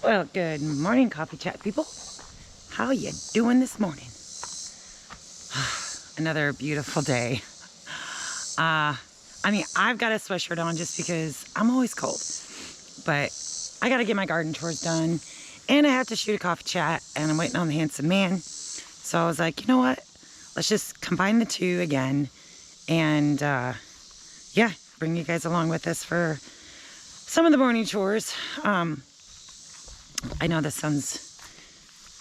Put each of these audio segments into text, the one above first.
Well, good morning, coffee chat people. How you doing this morning? Another beautiful day. I've got a sweatshirt on just because I'm always cold. But I got to get my garden chores done. And I have to shoot a coffee chat. And I'm waiting on the handsome man. So I was like, you know what? Let's just combine the two again. And, yeah, bring you guys along with us for some of the morning chores. I know the sun's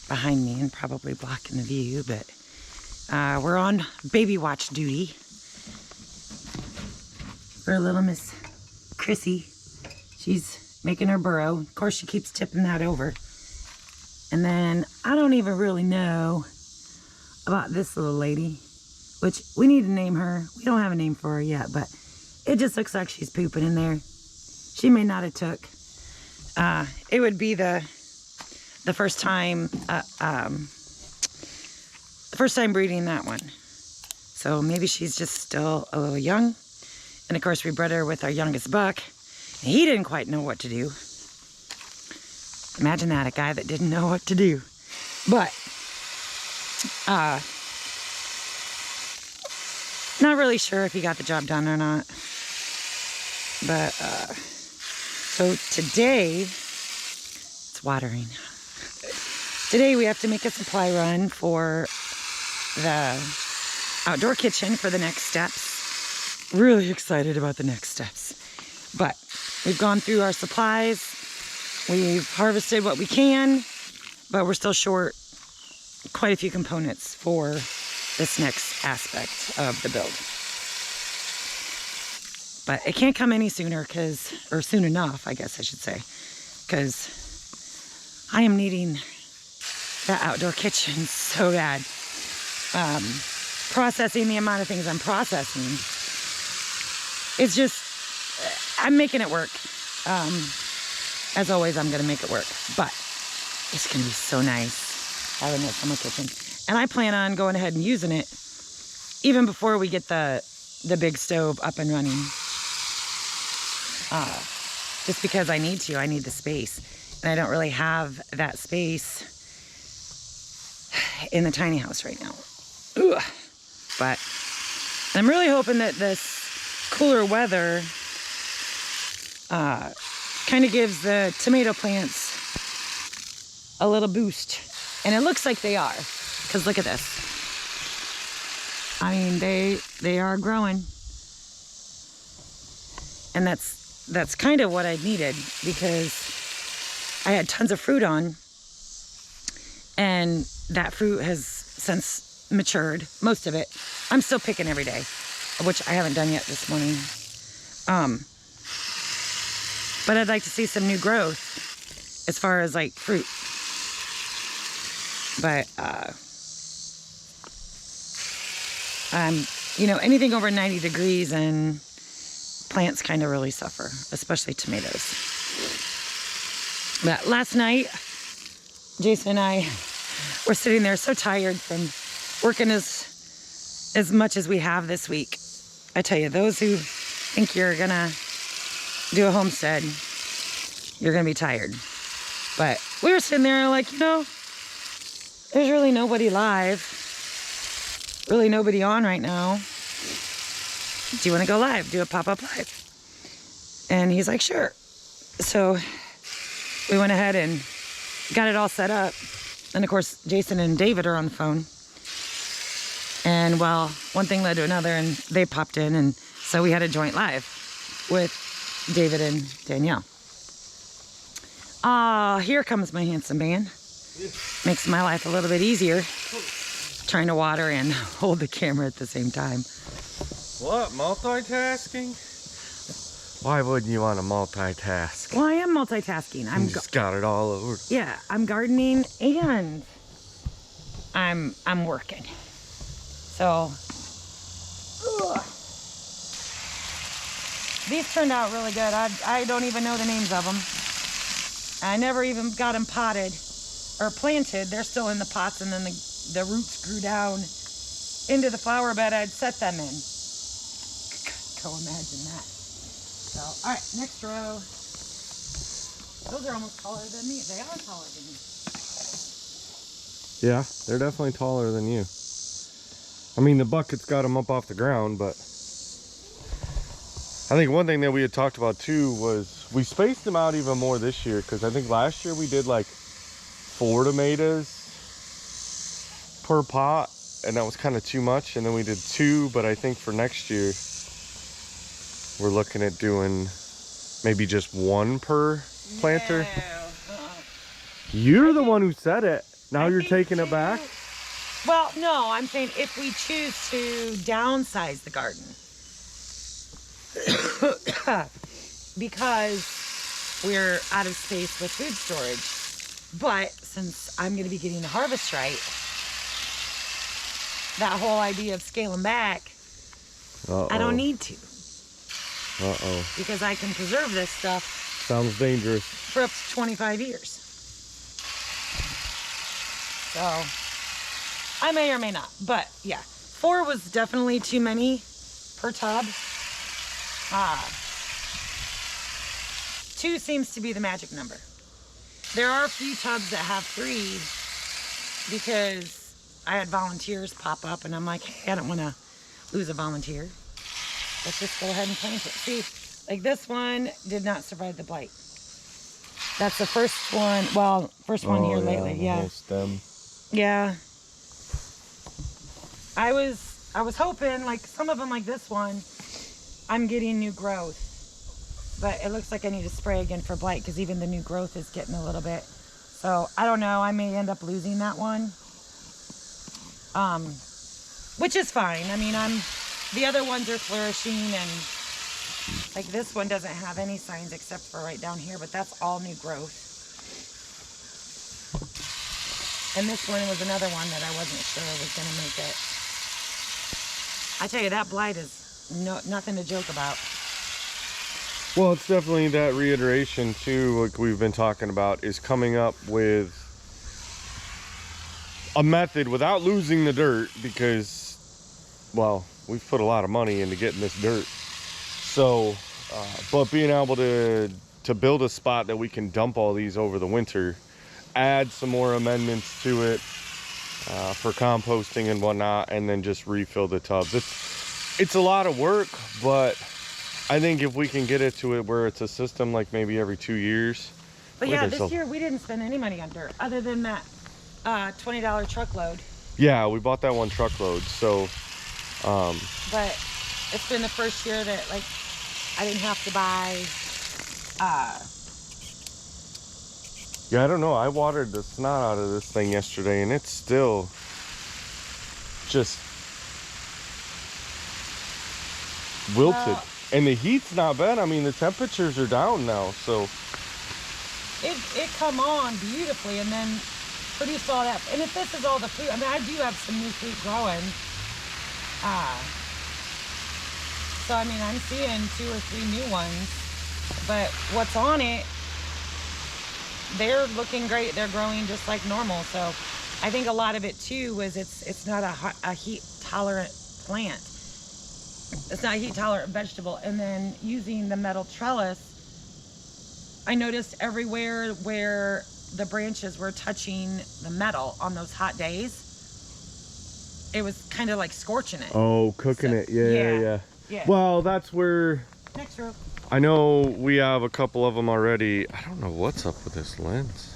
behind me and probably blocking the view, but we're on baby watch duty for little Miss Chrissy. She's making her burrow. Of course, she keeps tipping that over. And then I don't even really know about this little lady, which we need to name her. We don't have a name for her yet, but it just looks like she's pooping in there. She may not have took. It would be the first time breeding that one. So maybe she's just still a little young. And of course we bred her with our youngest buck. And he didn't quite know what to do. Imagine that, a guy that didn't know what to do. But not really sure if he got the job done or not. But so today, it's watering. Today we have to make a supply run for the outdoor kitchen for the next steps. Really excited about the next steps. But we've gone through our supplies. We've harvested what we can, but we're still short quite a few components for this next aspect of the build. But it can't come any sooner or soon enough, I guess I should say, because I am needing that outdoor kitchen so bad. Processing the amount of things I'm processing, it's just, I'm making it work. As always, I'm gonna make it work, but it's gonna be so nice having this summer kitchen. And I plan on going ahead and using it even before we get the big stove up and running. Just because I need the space. And I don't really have that space in the tiny house right now. Ugh. But I'm really hoping that this cooler weather kind of gives the tomato plants a little boost. And it looks like they are, because look at this. I mean, they are growing. And that's kind of what I needed, because I had tons of fruit on, and that fruit has since matured, most of it. I'm still picking every day, which I haven't done yet this morning. But I'd like to see some new growth as far as like fruit. But anything over 90 degrees and plants kind of really suffer, especially tomatoes. But last night, Jason and I were sitting there so tired from working as much as we have this week. I tell you, those who think you're gonna do a homestead, you're gonna be tired. But we were sitting there like, there's really nobody live, really nobody on right now. Do you want to go live? Do a pop-up live? And he's like, sure. So we went ahead and got it all set up. And of course, Jason and David are on the phone. And well, one thing led to another, and they popped in, and so we had a joint live with David and Danielle. Here comes my handsome man. Makes my life a little bit easier, trying to water and hold the camera at the same time. What, multitasking? Why wouldn't you want to multitask? Well, I am multitasking. You just got it all over. Yeah, I'm gardening and I'm working. So, these turned out really good. I don't even know the names of them. I never even got them potted or planted. They're still in the pots, and then the roots grew down into the flower bed I'd set them in. Go imagine that. So, all right, next row. Those are almost taller than me. They are taller than me. Yeah, they're definitely taller than you. I mean, the bucket's got them up off the ground, but I think one thing that we had talked about too was we spaced them out even more this year, because I think last year we did like 4 tomatoes per pot, and that was kind of too much. And then we did 2, but I think for next year we're looking at doing maybe just 1 per planter. No. You're the one who said it. Now you're taking it back? Well, no, I'm saying if we choose to downsize the garden. Because we're out of space with food storage. But since I'm going to be getting the harvest right, that whole idea of scaling back, I don't need to. Uh-oh. Because I can preserve this stuff. Sounds dangerous. For up to 25 years. So, I may or may not. But, yeah. 4 was definitely too many per tub. 2 seems to be the magic number. There are a few tubs that have 3 because I had volunteers pop up and I'm like, hey, I don't want to lose a volunteer. Let's just go ahead and plant it. See, like this one did not survive the blight. That's the first one. Well, first one here lately. The Yeah. whole stem. Yeah. I was hoping, like some of them, like this one, I'm getting new growth. But it looks like I need to spray again for blight because even the new growth is getting a little bit. So I don't know. I may end up losing that one. Which is fine. I mean, the other ones are flourishing, and like this one doesn't have any signs except for right down here, but that's all new growth. And this one was another one that I wasn't sure was going to make it. I tell you, that blight is nothing to joke about. Well, it's definitely that reiteration too, like we've been talking about, is coming up with a method without losing the dirt, because, well, we've put a lot of money into getting this dirt. So, but being able to build a spot that we can dump all these over the winter, add some more amendments to it for composting and whatnot, and then just refill the tubs. It's a lot of work, but I think if we can get it to it where it's a system like maybe every 2 years. But yeah, this year we didn't spend any money on dirt other than that $20 truckload. Yeah, we bought that one truckload, so. But it's been the first year that like I didn't have to buy. Yeah, I don't know. I watered the snot out of this thing yesterday, and it's still just wilted. Well, and the heat's not bad. I mean, the temperatures are down now, so. It come on beautifully and then produced all that. And if this is all the fruit, I mean, I do have some new fruit growing. So, I mean, I'm seeing 2 or 3 new ones. But what's on it, they're looking great. They're growing just like normal. So I think a lot of it, too, was it's not a heat-tolerant plant. It's not a heat-tolerant vegetable. And then using the metal trellis, I noticed everywhere where the branches were touching the metal on those hot days, it was kind of like scorching it. Oh, cooking it. Yeah. Well, that's where. Next row. I know we have a couple of them already. I don't know what's up with this lens.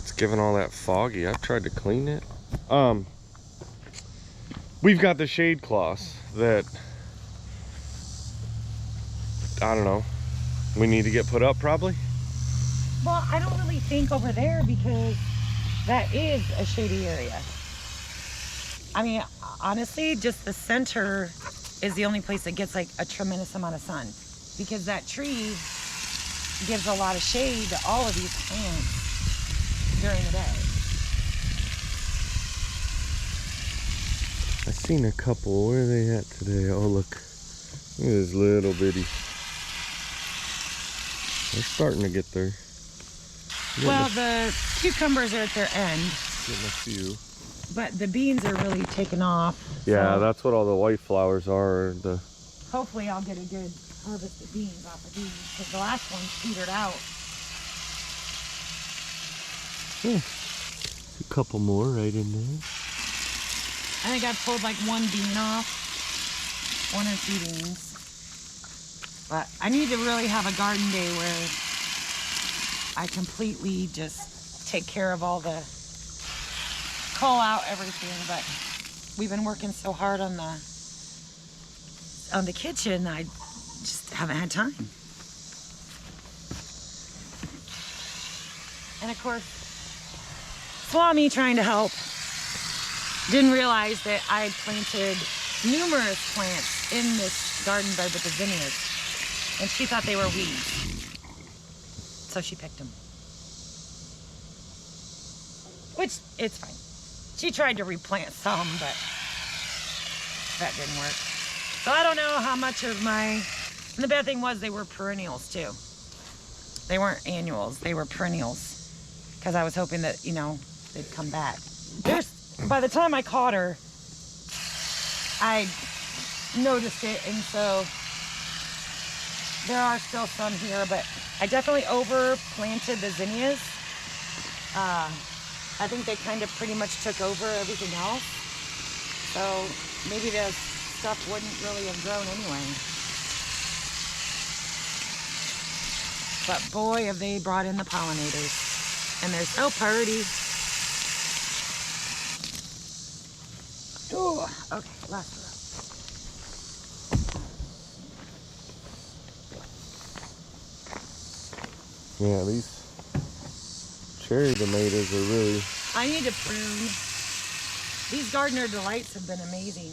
It's giving all that foggy. I've tried to clean it. We've got the shade cloths that, I don't know, we need to get put up probably. Well, I don't really think over there because that is a shady area. I mean, honestly, just the center is the only place that gets like a tremendous amount of sun, because that tree gives a lot of shade to all of these plants during the day. I seen a couple. Where are they at today? Oh, look. Look at this little bitty. They're starting to get there. Well, the cucumbers are at their end. Getting a few. But the beans are really taking off. Yeah, so that's what all the white flowers are. hopefully I'll get a good harvest of beans off of these, because the last one's petered out. Yeah. A couple more right in there. I think I've pulled like one bean off. 1 or 2 beans. But I need to really have a garden day where I completely just take care of all the, call out everything. But we've been working so hard on the kitchen, I just haven't had time. And of course, Swami trying to help didn't realize that I had planted numerous plants in this garden bed with the zinnias, and she thought they were weeds, so she picked them. Which, it's fine. She tried to replant some, but that didn't work. So I don't know how much of my, and the bad thing was they were perennials too. They weren't annuals, they were perennials, because I was hoping that, you know, they'd come back. By the time I caught her, I noticed it, and so there are still some here, but I definitely overplanted the zinnias. I think they kind of pretty much took over everything else, so maybe the stuff wouldn't really have grown anyway. But boy, have they brought in the pollinators, and there's no party. Oh, okay, last row. Yeah, these cherry tomatoes are really... I need to prune. These Gardener Delights have been amazing.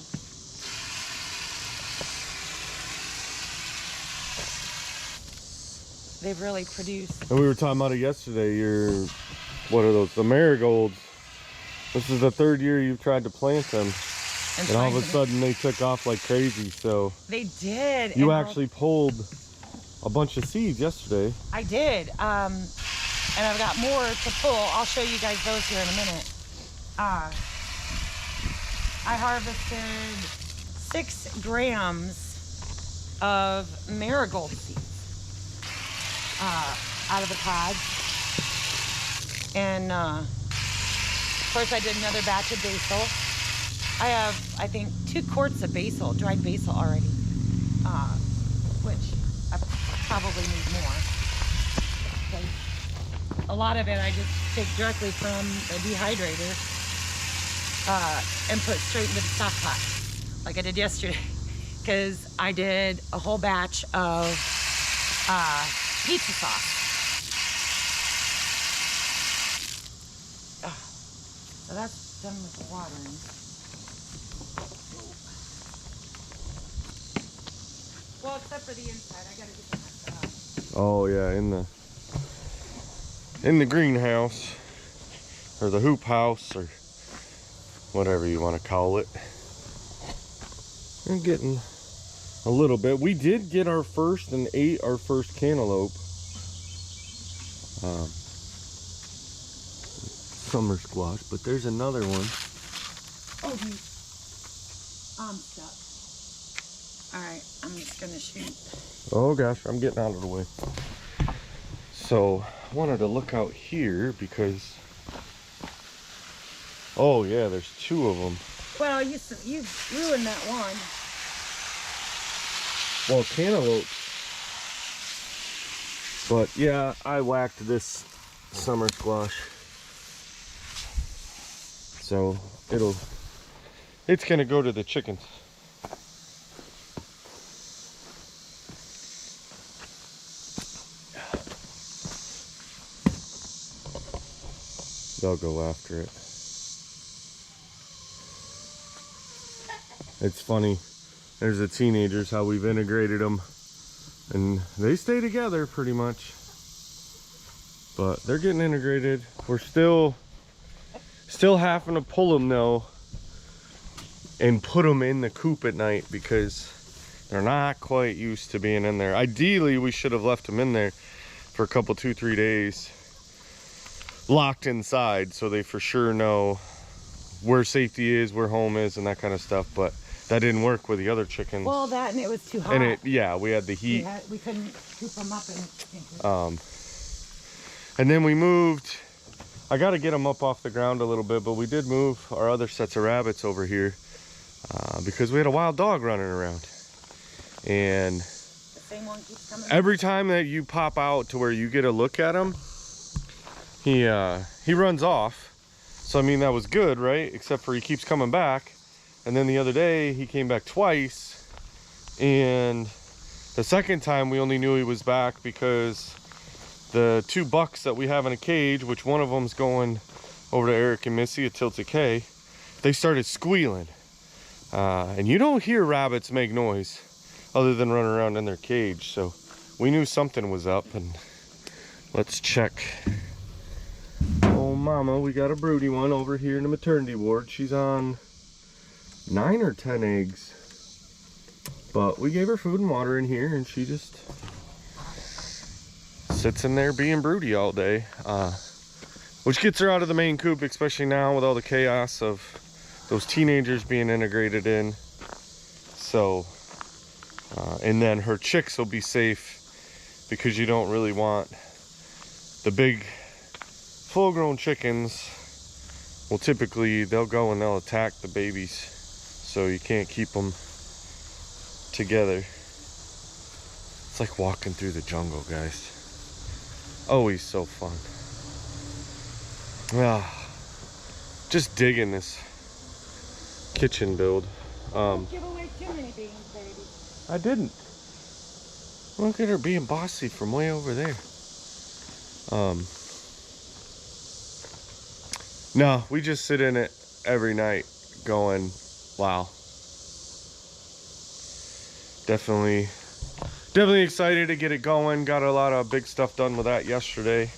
They've really produced. And we were talking about it yesterday, what are those, the marigolds. This is the 3rd year you've tried to plant them. And all of a sudden they took off like crazy, so. They did. You actually pulled a bunch of seeds yesterday. I did. And I've got more to pull. I'll show you guys those here in a minute. I harvested 6 grams of marigold seeds out of the pods. And of course I did another batch of basil. I have, I think, 2 quarts of basil, dried basil already, which I probably need more. Okay. A lot of it I just take directly from the dehydrator and put straight into the stock pot, like I did yesterday, because I did a whole batch of pizza sauce. So that's done with the watering. Well, except for the inside, I gotta get that stuff. Oh yeah, in the greenhouse, or the hoop house, or whatever you want to call it. We're getting a little bit. We did get our first and ate our first cantaloupe. Summer squash, but there's another one. Oh, I'm stuck. Alright, I'm just gonna shoot. Oh gosh, I'm getting out of the way. So, I wanted to look out here because, oh yeah, there's 2 of them. Well, you ruined that one. Well, cantaloupe. But yeah, I whacked this summer squash. So, it's gonna go to the chickens. They'll go after it. It's funny, there's the teenagers, how we've integrated them, and they stay together pretty much, but they're getting integrated. We're still having to pull them though and put them in the coop at night because they're not quite used to being in there. Ideally we should have left them in there for a couple, 2-3 days locked inside so they for sure know where safety is, where home is, and that kind of stuff, but that didn't work with the other chickens. Well, that and it was too hot. And yeah, we had the heat. We couldn't coop them up. And then we moved. I got to get them up off the ground a little bit, but we did move our other sets of rabbits over here because we had a wild dog running around. And The same one keeps coming every time that you pop out to where you get a look at him, he runs off. So I mean, that was good, right? Except for he keeps coming back. And then the other day he came back twice, and the second time we only knew he was back because the 2 bucks that we have in a cage, which one of them's going over to Eric and Missy at Tilted K, they started squealing. And you don't hear rabbits make noise other than running around in their cage. So we knew something was up, and let's check. Oh mama, we got a broody one over here in the maternity ward. She's on 9 or 10 eggs. But we gave her food and water in here, and she just sits in there being broody all day, which gets her out of the main coop, especially now with all the chaos of those teenagers being integrated in. So and then her chicks will be safe because you don't really want the big full-grown chickens. Well, typically they'll go and they'll attack the babies, so you can't keep them together. It's like walking through the jungle, guys. Always so fun. Just digging this kitchen build. Don't give away too many beans, baby. I didn't. Look at her being bossy from way over there. No, we just sit in it every night going, wow. Definitely excited to get it going. Got a lot of big stuff done with that yesterday.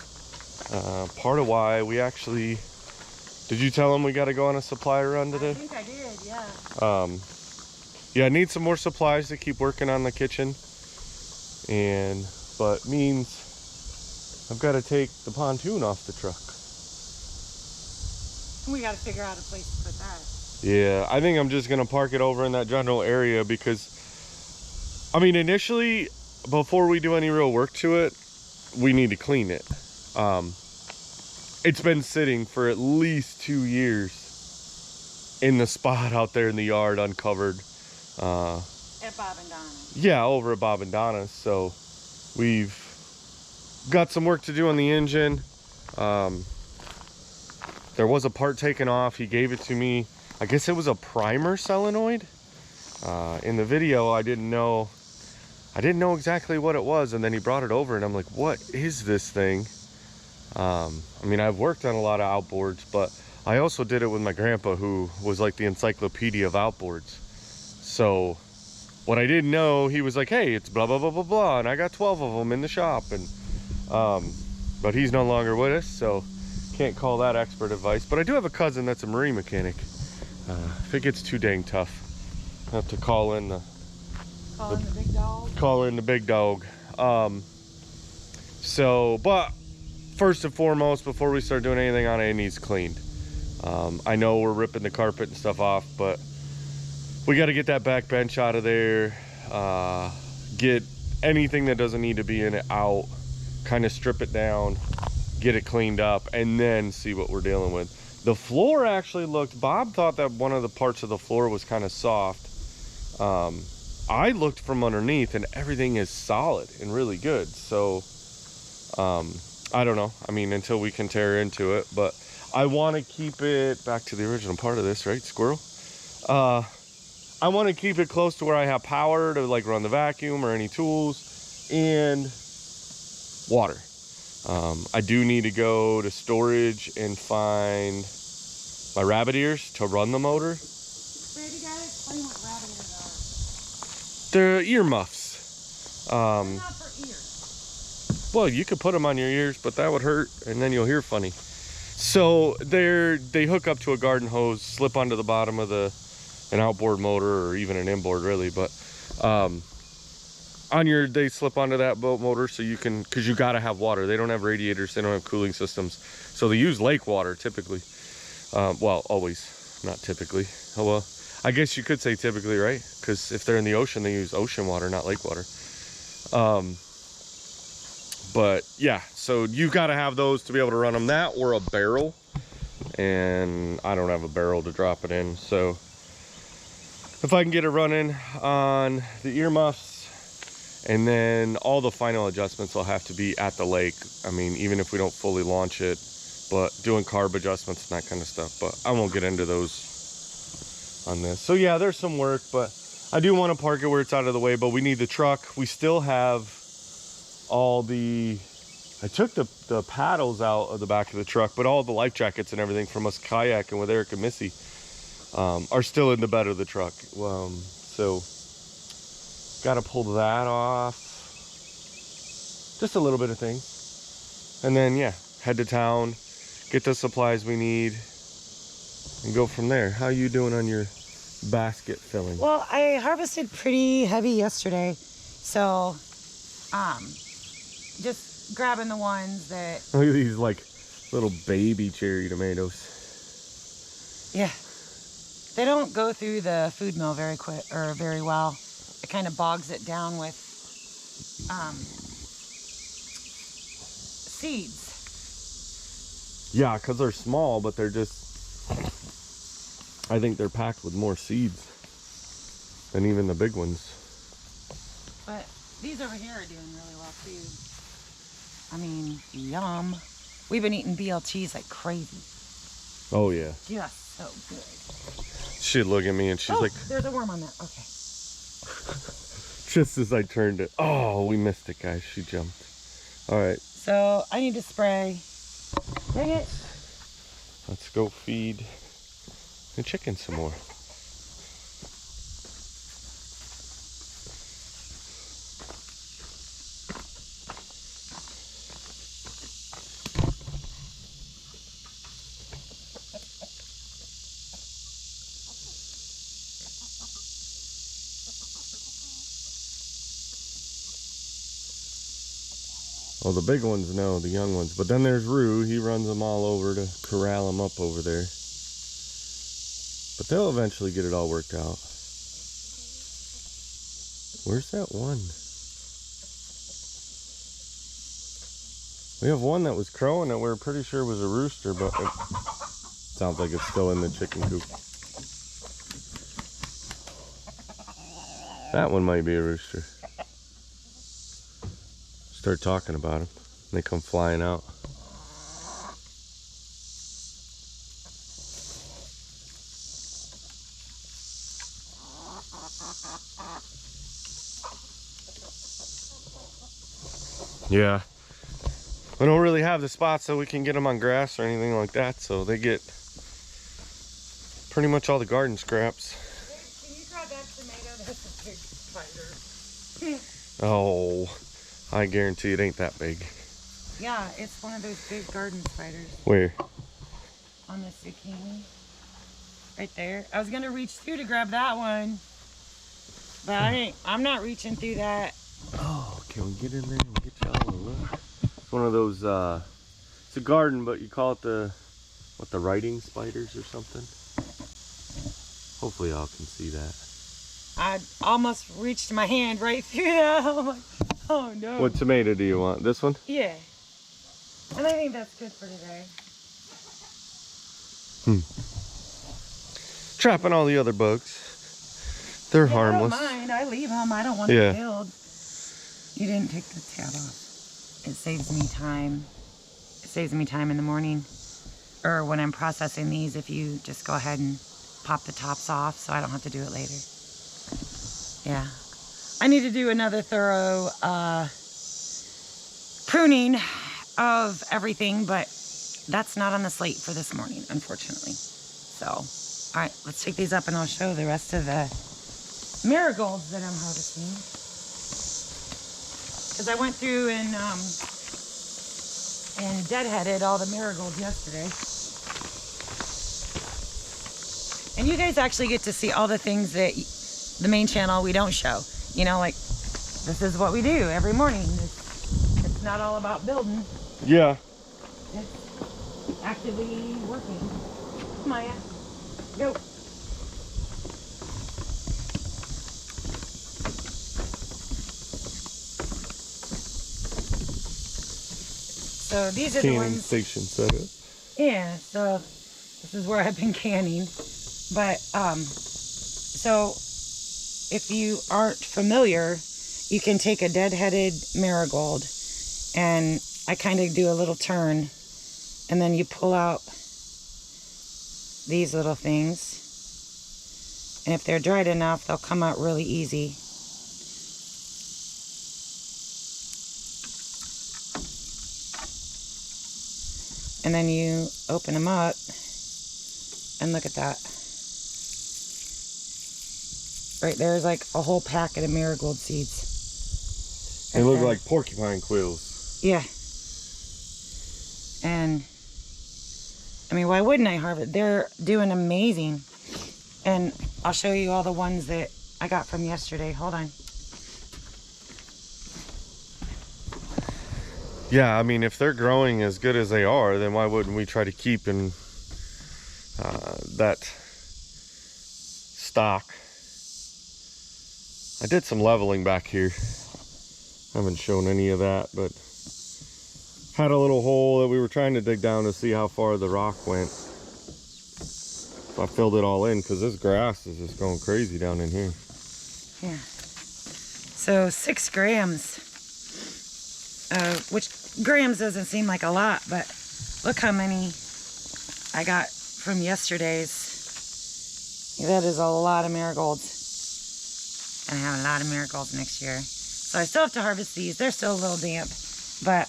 Part of why we actually, did you tell them we got to go on a supply run today? I think I did, yeah. Yeah, I need some more supplies to keep working on the kitchen. But means I've got to take the pontoon off the truck. We got to figure out a place to put that. Yeah, I think I'm just going to park it over in that general area because, I mean, initially, before we do any real work to it, we need to clean it. It's been sitting for at least 2 years in the spot out there in the yard, uncovered. At Bob and Donna. Yeah, over at Bob and Donna's. So we've got some work to do on the engine. There was a part taken off. He gave it to me. I guess it was a primer solenoid. In the video, I didn't know exactly what it was, and then he brought it over and I'm like, what is this thing? I mean, I've worked on a lot of outboards, but I also did it with my grandpa, who was like the encyclopedia of outboards. So what I didn't know, he was like, hey, it's blah blah blah blah blah, and I got 12 of them in the shop. And but he's no longer with us, so can't call that expert advice. But I do have a cousin that's a marine mechanic. If it gets too dang tough, I have to call in the big dog. Call in the big dog. But first and foremost, before we start doing anything on it, it needs cleaned. I know we're ripping the carpet and stuff off, but we got to get that back bench out of there. Get anything that doesn't need to be in it out. Kind of strip it down, get it cleaned up, and then see what we're dealing with. The floor actually looked, Bob thought that one of the parts of the floor was kind of soft. I looked from underneath and everything is solid and really good. So I don't know, I mean, until we can tear into it, but I want to keep it back to the original part of this, right, squirrel? I want to keep it close to where I have power to like run the vacuum or any tools, and water. I do need to go to storage and find my rabbit ears to run the motor. Baby, gotta explain what rabbit ears They're ear muffs. are. They're not for ears. Well, you could put them on your ears, but that would hurt, and then you'll hear funny. So they hook up to a garden hose, slip onto the bottom of an outboard motor, or even an inboard, really. But they slip onto that boat motor, so you can, because you got to have water. They don't have radiators, they don't have cooling systems, so they use lake water typically. Well, always, not typically. Oh well, I guess you could say typically, right? Because if they're in the ocean, they use ocean water, not lake water. But yeah, so you got to have those to be able to run them, that or a barrel. And I don't have a barrel to drop it in. So if I can get it running on the earmuffs, and then all the final adjustments will have to be at the lake. I mean, even if we don't fully launch it, but doing carb adjustments and that kind of stuff. But I won't get into those on this. So yeah, there's some work, but I do want to park it where it's out of the way. But we need the truck. We still have all the, I took the paddles out of the back of the truck, but all the life jackets and everything from us kayaking with Eric and Missy are still in the bed of the truck. So got to pull that off. Just a little bit of things. And then yeah, head to town, get the supplies we need, and go from there. How you doing on your basket filling? Well, I harvested pretty heavy yesterday, so just grabbing the ones that... Look at these like little baby cherry tomatoes. Yeah, they don't go through the food mill very quick or very well. It kind of bogs it down with seeds. Yeah, because they're small, but they're just, I think they're packed with more seeds than even the big ones. But these over here are doing really well too. I mean, yum. We've been eating BLTs like crazy. Oh yeah. Just so good. She'd look at me and she's like, there's a worm on that. Okay. just as I turned it. Oh, we missed it, guys. She jumped. All right. So I need to spray. Dang it. Let's go feed the chicken some more. Well, the big ones know, the young ones. But then there's Rue. He runs them all over to corral them up over there. But they'll eventually get it all worked out. Where's that one? We have one that was crowing that we're pretty sure was a rooster, but it sounds like it's still in the chicken coop. That one might be a rooster. Start talking about them. They come flying out. Yeah. We don't really have the spots so we can get them on grass or anything like that, so they get pretty much all the garden scraps. Can you grab that tomato? That's a big spider. Oh. I guarantee it ain't that big. Yeah, it's one of those big garden spiders. Where? On the zucchini. Right there. I was gonna reach through to grab that one, but I'm not reaching through that. Oh, can we get in there and get y'all a look? It's one of those, it's a garden, but you call it the writing spiders or something? Hopefully y'all can see that. I almost reached my hand right through that. I'm like, oh no. What tomato do you want? This one? Yeah. And I think that's good for today. Trapping all the other bugs. They're harmless. I don't mind. I leave them. I don't want them killed. You didn't take the tab off. It saves me time. It saves me time in the morning. Or when I'm processing these, if you just go ahead and pop the tops off so I don't have to do it later. Yeah. I need to do another thorough pruning of everything, but that's not on the slate for this morning, unfortunately. So, all right, let's take these up and I'll show the rest of the marigolds that I'm harvesting. Because I went through and deadheaded all the marigolds yesterday. And you guys actually get to see all the things that the main channel we don't show. You know, like, this is what we do every morning. It's not all about building. Yeah. It's actively working. Maya, go. So these are the Canning ones. station setup. Yeah, so this is where I've been canning. But so if you aren't familiar, you can take a dead-headed marigold, and I kind of do a little turn, and then you pull out these little things, and if they're dried enough, they'll come out really easy. And then you open them up, and look at that. Right there's like a whole packet of marigold seeds. They look like porcupine quills. Yeah. And I mean, why wouldn't I harvest? They're doing amazing. And I'll show you all the ones that I got from yesterday. Hold on. Yeah, I mean, if they're growing as good as they are, then why wouldn't we try to keep in that stock? I did some leveling back here. I haven't shown any of that, but had a little hole that we were trying to dig down to see how far the rock went. So I filled it all in because this grass is just going crazy down in here. Yeah. So 6 grams, which grams doesn't seem like a lot, but look how many I got from yesterday's. That is a lot of marigolds. Gonna have a lot of marigolds next year. So I still have to harvest these. They're still a little damp. But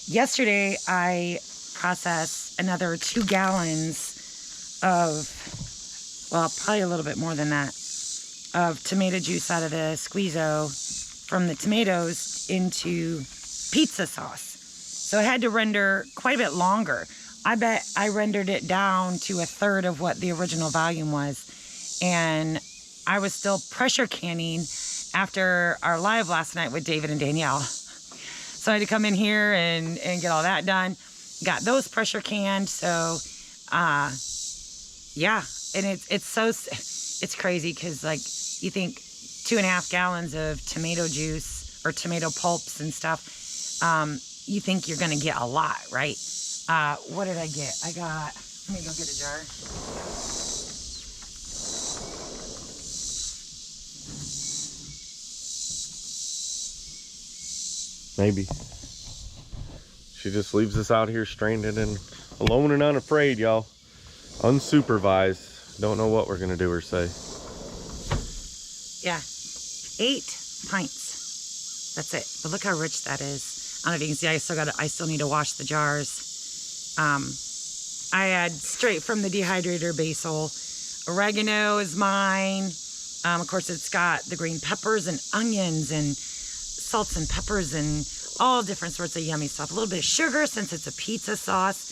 yesterday I processed another 2 gallons of, well, probably a little bit more than that, of tomato juice out of the squeezo from the tomatoes into pizza sauce. So I had to render quite a bit longer. I bet I rendered it down to 1/3 of what the original volume was. And I was still pressure canning after our live last night with David and Danielle. So I had to come in here and get all that done. Got those pressure canned. So, yeah. And it's crazy because, like, you think 2.5 gallons of tomato juice or tomato pulps and stuff, you think you're going to get a lot, right? What did I get? Let me go get a jar. Maybe. She just leaves us out here stranded and alone and unafraid, y'all. Unsupervised. Don't know what we're gonna do or say. Yeah, 8 pints. That's it. But look how rich that is. I don't know if you can see. I still need to wash the jars. I had straight from the dehydrator basil. Oregano is mine. Of course, it's got the green peppers and onions and salts and peppers and all different sorts of yummy stuff. A little bit of sugar since it's a pizza sauce,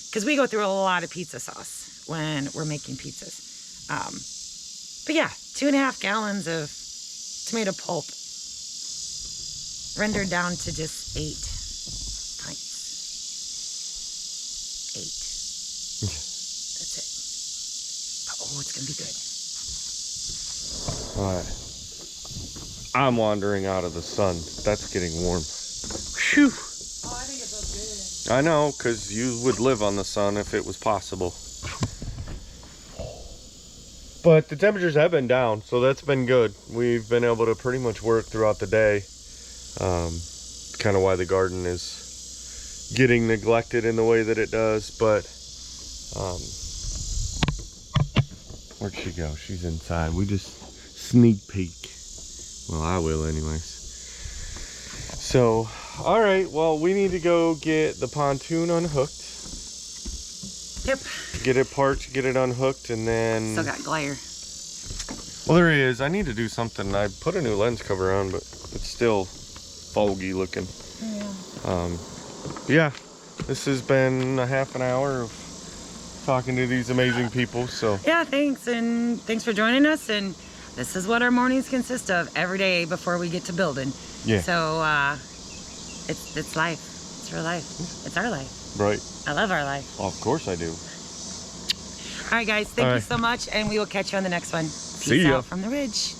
because we go through a lot of pizza sauce when we're making pizzas. But yeah, 2.5 gallons of tomato pulp rendered down to just 8 pints. 8. That's it. But, oh, it's gonna be good. All right. I'm wandering out of the sun. That's getting warm. Phew. Oh, I think it feels good. I know, because you would live on the sun if it was possible. But the temperatures have been down, so that's been good. We've been able to pretty much work throughout the day. Kind of why the garden is getting neglected in the way that it does. But where'd she go? She's inside. We just sneak peek. Well, I will anyways. So, all right. Well, we need to go get the pontoon unhooked. Yep. Get it parked, get it unhooked, and then... Still got glare. Well, there he is. I need to do something. I put a new lens cover on, but it's still foggy looking. Yeah. This has been a half an hour of talking to these amazing people, so... Yeah, thanks. And thanks for joining us. And this is what our mornings consist of every day before we get to building. Yeah. So, it's life. It's real life. It's our life. Right. I love our life. Well, of course I do. All right, guys. Thank you so much. And we will catch you on the next one. Peace See ya. out from the ridge.